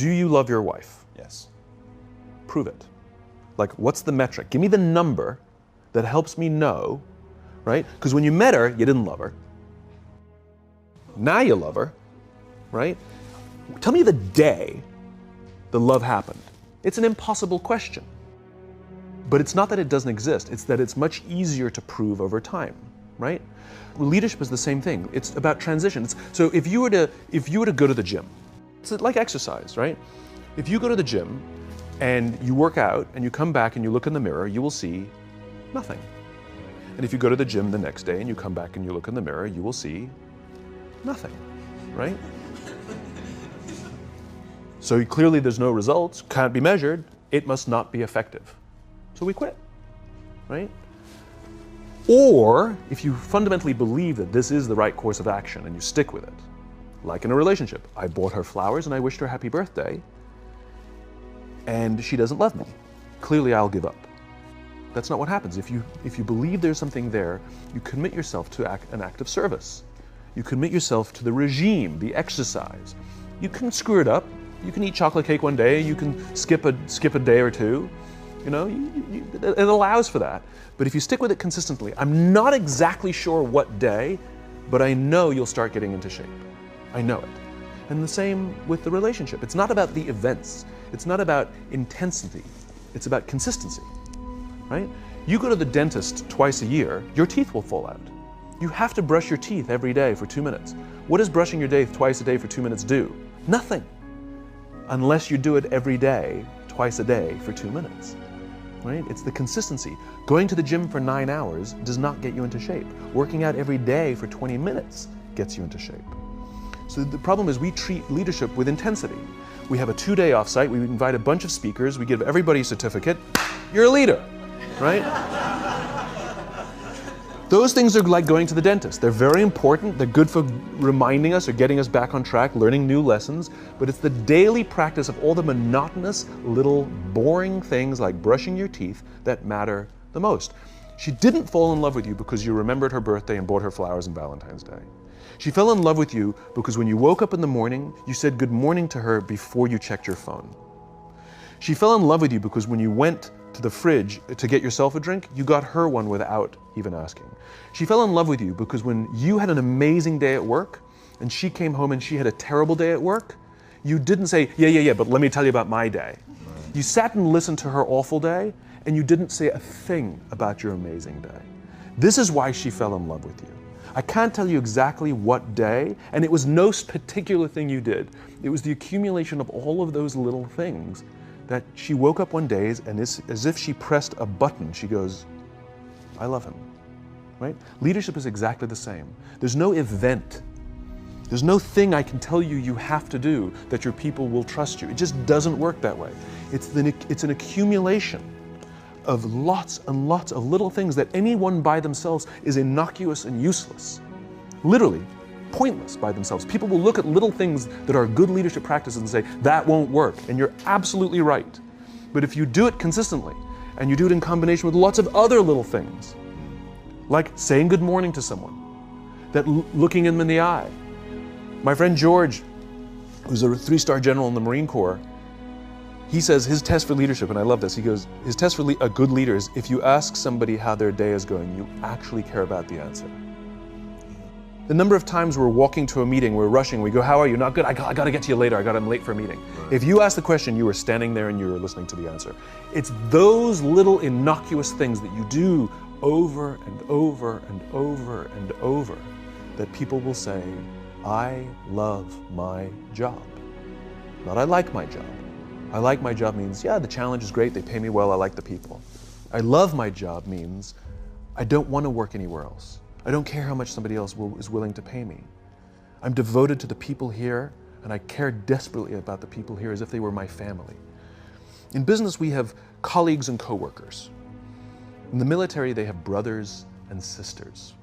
Do you love your wife? Yes. Prove it. Like, what's the metric? Give me the number that helps me know, right? Because when you met her, you didn't love her. Now you love her, right? Tell me the day the love happened. It's an impossible question. But it's not that it doesn't exist, it's that it's much easier to prove over time, right? Leadership is the same thing. It's about transition. So if you were to go to the gym, it's like exercise, right? If you go to the gym and you work out and you come back and you look in the mirror, you will see nothing. And if you go to the gym the next day and you come back and you look in the mirror, you will see nothing, right? So clearly there's no results, can't be measured, it must not be effective. So we quit, right? Or if you fundamentally believe that this is the right course of action and you stick with it, like in a relationship, I bought her flowers and I wished her happy birthday, and she doesn't love me. Clearly I'll give up. That's not what happens. If you believe there's something there, you commit yourself to an act of service. You commit yourself to the regime, the exercise. You can screw it up. You can eat chocolate cake one day, you can skip a day or two. You know, it allows for that. But if you stick with it consistently, I'm not exactly sure what day, but I know you'll start getting into shape. I know it. And the same with the relationship. It's not about the events. It's not about intensity. It's about consistency, right? You go to the dentist twice a year, your teeth will fall out. You have to brush your teeth every day for 2 minutes. What does brushing your teeth twice a day for 2 minutes do? Nothing. Unless you do it every day, twice a day for 2 minutes. Right? It's the consistency. Going to the gym for 9 hours does not get you into shape. Working out every day for 20 minutes gets you into shape. So the problem is we treat leadership with intensity. We have a 2-day offsite, we invite a bunch of speakers, we give everybody a certificate, you're a leader, right? Those things are like going to the dentist. They're very important, they're good for reminding us or getting us back on track, learning new lessons, but it's the daily practice of all the monotonous, little, boring things like brushing your teeth that matter the most. She didn't fall in love with you because you remembered her birthday and bought her flowers on Valentine's Day. She fell in love with you because when you woke up in the morning, you said good morning to her before you checked your phone. She fell in love with you because when you went to the fridge to get yourself a drink, you got her one without even asking. She fell in love with you because when you had an amazing day at work and she came home and she had a terrible day at work, you didn't say, yeah, but let me tell you about my day. You sat and listened to her awful day and you didn't say a thing about your amazing day. This is why she fell in love with you. I can't tell you exactly what day, and it was no particular thing you did. It was the accumulation of all of those little things that she woke up one day and as if she pressed a button, she goes, I love him, right? Leadership is exactly the same. There's no event. There's no thing I can tell you you have to do that your people will trust you. It just doesn't work that way. It's an accumulation of lots and lots of little things that anyone by themselves is innocuous and useless. Literally, pointless by themselves. People will look at little things that are good leadership practices and say, that won't work, and you're absolutely right. But if you do it consistently, and you do it in combination with lots of other little things, like saying good morning to someone, that looking them in the eye. My friend George, who's a 3-star general in the Marine Corps, he says his test for leadership, and I love this, he goes, his test for a good leader is if you ask somebody how their day is going, you actually care about the answer. The number of times we're walking to a meeting, we're rushing, we go, how are you? Not good, I got to get to you later, I'm late for a meeting. Right. If you ask the question, you were standing there and you were listening to the answer. It's those little innocuous things that you do over and over and over and over that people will say, I love my job. Not I like my job. I like my job means, yeah, the challenge is great, they pay me well, I like the people. I love my job means, I don't want to work anywhere else. I don't care how much somebody else is willing to pay me. I'm devoted to the people here, and I care desperately about the people here as if they were my family. In business, we have colleagues and coworkers. In the military, they have brothers and sisters.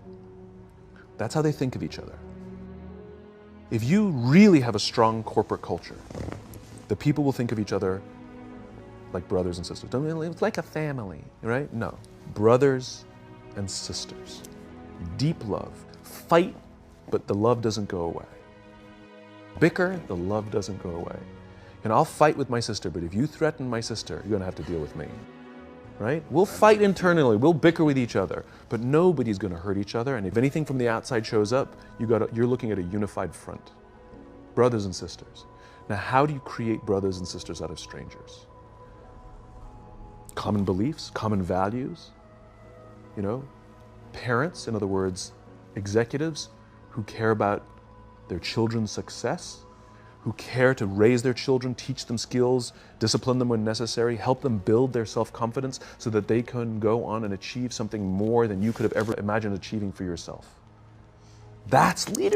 That's how they think of each other. If you really have a strong corporate culture, the people will think of each other like brothers and sisters. It's like a family, right? No, brothers and sisters. Deep love. Fight, but the love doesn't go away. Bicker, the love doesn't go away. You And I'll fight with my sister, but if you threaten my sister, you're going to have to deal with me. Right? We'll fight internally, we'll bicker with each other, but nobody's going to hurt each other. And if anything from the outside shows up, you're looking at a unified front. Brothers and sisters. Now, how do you create brothers and sisters out of strangers? Common beliefs, common values, you know, parents, in other words, executives who care about their children's success, who care to raise their children, teach them skills, discipline them when necessary, help them build their self-confidence so that they can go on and achieve something more than you could have ever imagined achieving for yourself. That's leadership.